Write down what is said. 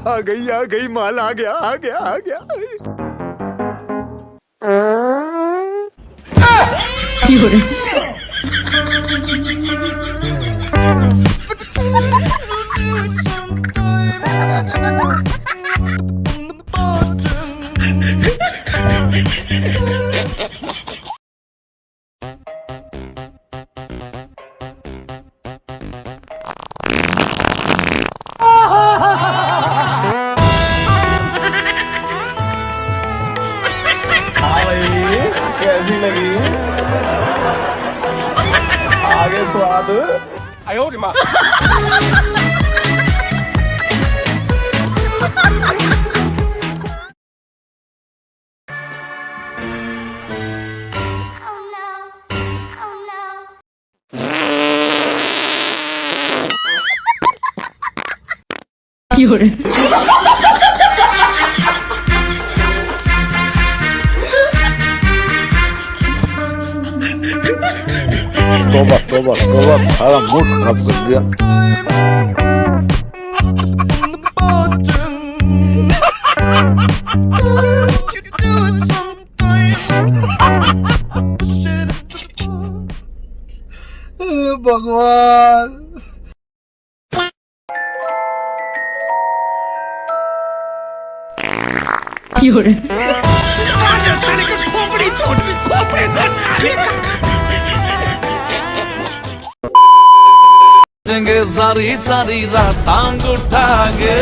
आ गई माल आ गया आ गया आ गया। कैसी लगी आगे स्वाद आयो रे माँ। तोबा तोबा तोबा सारा मूड खराब कर दिया। भगवान सारी सारी रात उठांगे।